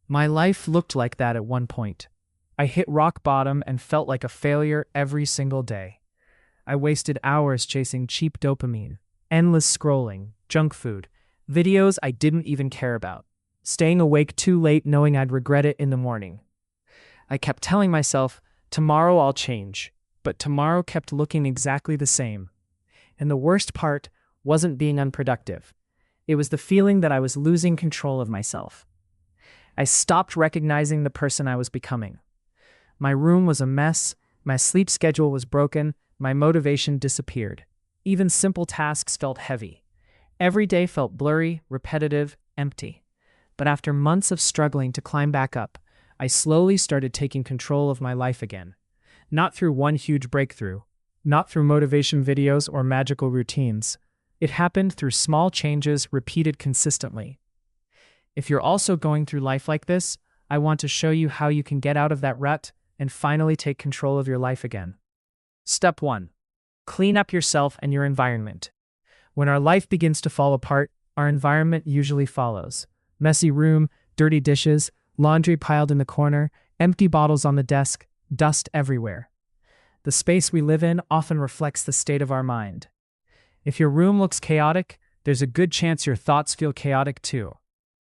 My life looked like that at one point. I hit rock bottom and felt like a failure every single day. I wasted hours chasing cheap dopamine, endless scrolling, junk food, videos I didn't even care about, staying awake too late knowing I'd regret it in the morning. I kept telling myself, tomorrow I'll change, but tomorrow kept looking exactly the same. And the worst part wasn't being unproductive. It was the feeling that I was losing control of myself. I stopped recognizing the person I was becoming. My room was a mess, my sleep schedule was broken, my motivation disappeared. Even simple tasks felt heavy. Every day felt blurry, repetitive, empty. But after months of struggling to climb back up, I slowly started taking control of my life again. Not through one huge breakthrough, not through motivation videos or magical routines. It happened through small changes repeated consistently. If you're also going through life like this, I want to show you how you can get out of that rut and finally take control of your life again. Step 1. Clean up yourself and your environment. When our life begins to fall apart, our environment usually follows. Messy room, dirty dishes, laundry piled in the corner, empty bottles on the desk, dust everywhere. The space we live in often reflects the state of our mind. If your room looks chaotic, there's a good chance your thoughts feel chaotic too.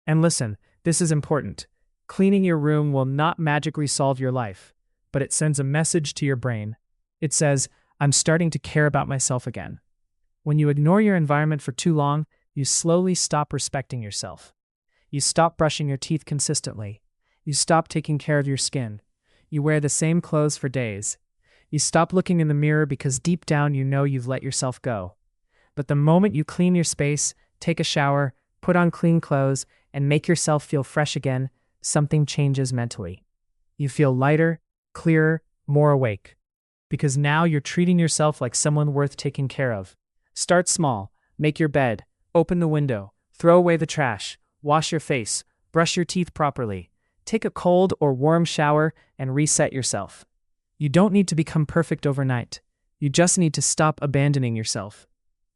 And listen, this is important. Cleaning your room will not magically solve your life, but it sends a message to your brain. It says, I'm starting to care about myself again. When you ignore your environment for too long, you slowly stop respecting yourself. You stop brushing your teeth consistently. You stop taking care of your skin. You wear the same clothes for days. You stop looking in the mirror because deep down you know you've let yourself go. But the moment you clean your space, take a shower, put on clean clothes, and make yourself feel fresh again, something changes mentally. You feel lighter, clearer, more awake. Because now you're treating yourself like someone worth taking care of. Start small. Make your bed. Open the window. Throw away the trash. Wash your face. Brush your teeth properly. Take a cold or warm shower and reset yourself. You don't need to become perfect overnight. You just need to stop abandoning yourself.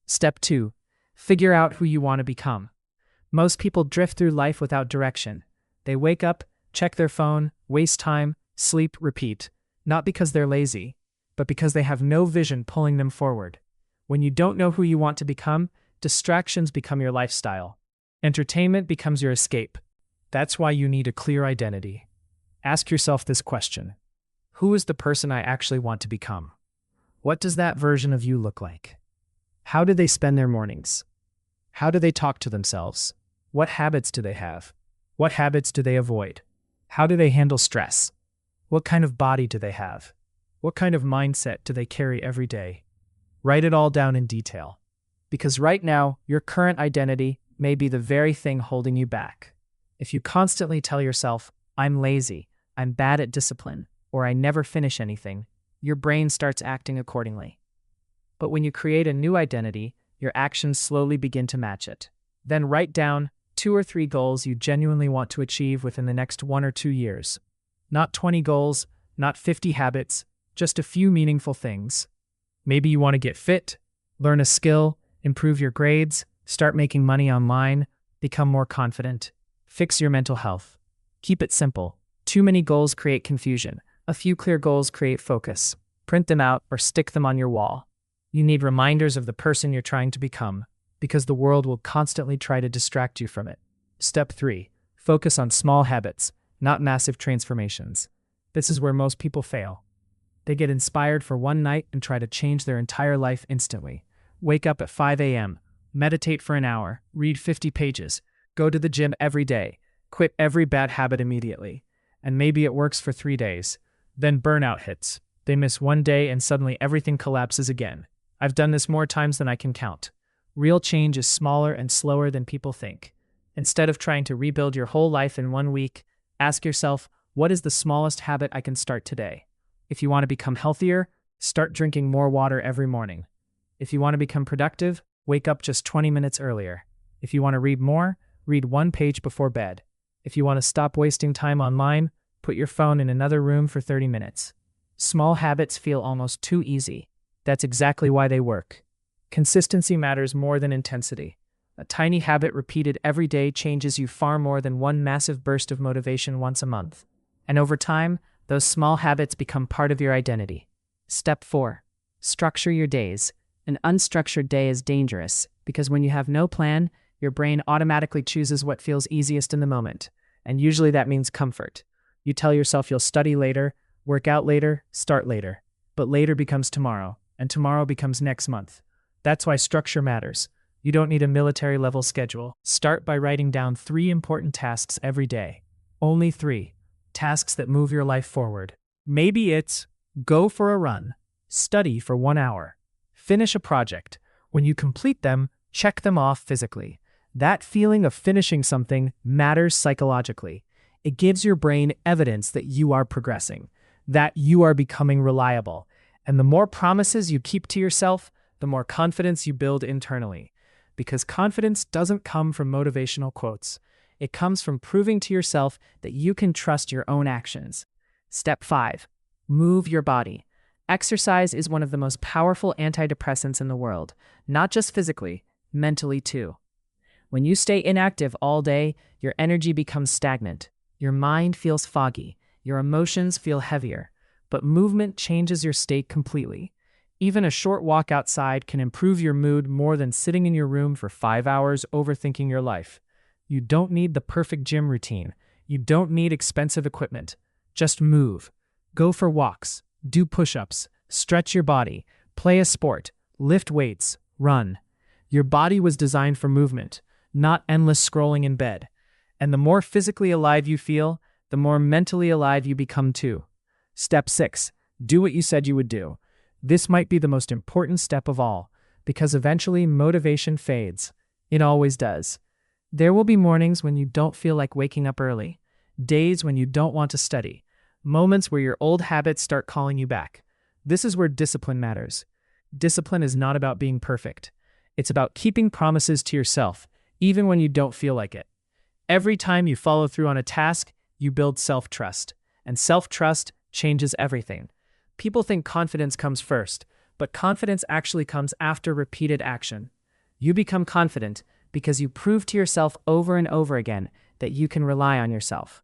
Step 2. Figure out who you want to become. Most people drift through life without direction. They wake up, check their phone, waste time, sleep, repeat. Not because they're lazy, but because they have no vision pulling them forward. When you don't know who you want to become, distractions become your lifestyle. Entertainment becomes your escape. That's why you need a clear identity. Ask yourself this question. Who is the person I actually want to become? What does that version of you look like? How do they spend their mornings? How do they talk to themselves? What habits do they have? What habits do they avoid? How do they handle stress? What kind of body do they have? What kind of mindset do they carry every day? Write it all down in detail. Because right now, your current identity may be the very thing holding you back. If you constantly tell yourself, I'm lazy, I'm bad at discipline, or I never finish anything, your brain starts acting accordingly. But when you create a new identity, your actions slowly begin to match it. Then write down 2 or 3 goals you genuinely want to achieve within the next 1 or 2 years. Not 20 goals, not 50 habits, just a few meaningful things. Maybe you want to get fit, learn a skill, improve your grades, start making money online, become more confident. Fix your mental health. Keep it simple. Too many goals create confusion. A few clear goals create focus. Print them out or stick them on your wall. You need reminders of the person you're trying to become, because the world will constantly try to distract you from it. Step 3. Focus on small habits, not massive transformations. This is where most people fail. They get inspired for one night and try to change their entire life instantly. Wake up at 5 a.m., meditate for an hour, read 50 pages, go to the gym every day, quit every bad habit immediately. And maybe it works for 3 days. Then burnout hits. They miss one day and suddenly everything collapses again. I've done this more times than I can count. Real change is smaller and slower than people think. Instead of trying to rebuild your whole life in 1 week, ask yourself, what is the smallest habit I can start today? If you want to become healthier, start drinking more water every morning. If you want to become productive, wake up just 20 minutes earlier. If you want to read more, read 1 page before bed. If you want to stop wasting time online, put your phone in another room for 30 minutes. Small habits feel almost too easy. That's exactly why they work. Consistency matters more than intensity. A tiny habit repeated every day changes you far more than one massive burst of motivation once a month. And over time, those small habits become part of your identity. Step 4. Structure your days. An unstructured day is dangerous because when you have no plan, your brain automatically chooses what feels easiest in the moment. And usually that means comfort. You tell yourself you'll study later, work out later, start later. But later becomes tomorrow, and tomorrow becomes next month. That's why structure matters. You don't need a military-level schedule. Start by writing down 3 important tasks every day. Only 3. Tasks that move your life forward. Maybe it's go for a run, study for 1 hour, finish a project. When you complete them, check them off physically. That feeling of finishing something matters psychologically. It gives your brain evidence that you are progressing, that you are becoming reliable. And the more promises you keep to yourself, the more confidence you build internally. Because confidence doesn't come from motivational quotes. It comes from proving to yourself that you can trust your own actions. Step 5. Move your body. Exercise is one of the most powerful antidepressants in the world, not just physically, mentally too. When you stay inactive all day, your energy becomes stagnant. Your mind feels foggy. Your emotions feel heavier. But movement changes your state completely. Even a short walk outside can improve your mood more than sitting in your room for 5 hours overthinking your life. You don't need the perfect gym routine. You don't need expensive equipment. Just move. Go for walks. Do push-ups. Stretch your body. Play a sport. Lift weights. Run. Your body was designed for movement, not endless scrolling in bed. And the more physically alive you feel, the more mentally alive you become too. Step 6. Do what you said you would do. This might be the most important step of all, because eventually motivation fades. It always does. There will be mornings when you don't feel like waking up early, days when you don't want to study, moments where your old habits start calling you back. This is where discipline matters. Discipline is not about being perfect. It's about keeping promises to yourself, even when you don't feel like it. Every time you follow through on a task, you build self-trust, and self-trust changes everything. People think confidence comes first, but confidence actually comes after repeated action. You become confident because you prove to yourself over and over again that you can rely on yourself.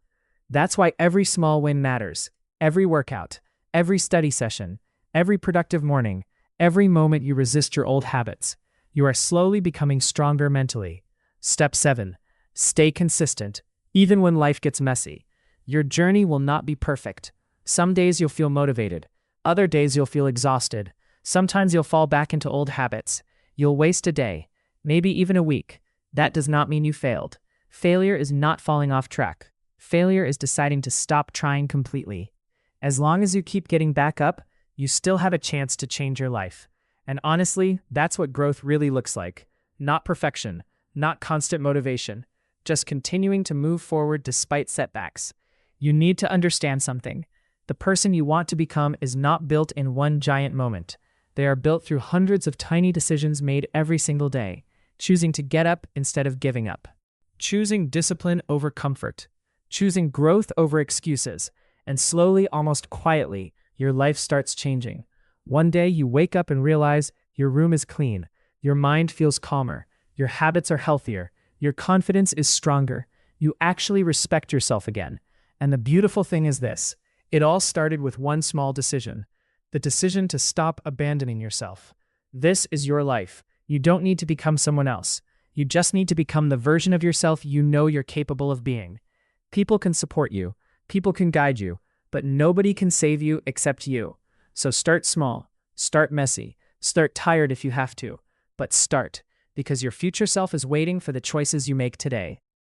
That's why every small win matters. Every workout, every study session, every productive morning, every moment you resist your old habits. You are slowly becoming stronger mentally. Step 7. Stay consistent, even when life gets messy. Your journey will not be perfect. Some days you'll feel motivated. Other days you'll feel exhausted. Sometimes you'll fall back into old habits. You'll waste a day, maybe even a week. That does not mean you failed. Failure is not falling off track. Failure is deciding to stop trying completely. As long as you keep getting back up, you still have a chance to change your life. And honestly, that's what growth really looks like. Not perfection, not constant motivation, just continuing to move forward despite setbacks. You need to understand something. The person you want to become is not built in one giant moment. They are built through hundreds of tiny decisions made every single day, choosing to get up instead of giving up, choosing discipline over comfort, choosing growth over excuses, and slowly, almost quietly, your life starts changing. One day you wake up and realize your room is clean, your mind feels calmer, your habits are healthier, your confidence is stronger, you actually respect yourself again. And the beautiful thing is this. It all started with one small decision, the decision to stop abandoning yourself. This is your life. You don't need to become someone else. You just need to become the version of yourself you know you're capable of being. People can support you. People can guide you. But nobody can save you except you. So start small. Start messy. Start tired if you have to. But start, because your future self is waiting for the choices you make today.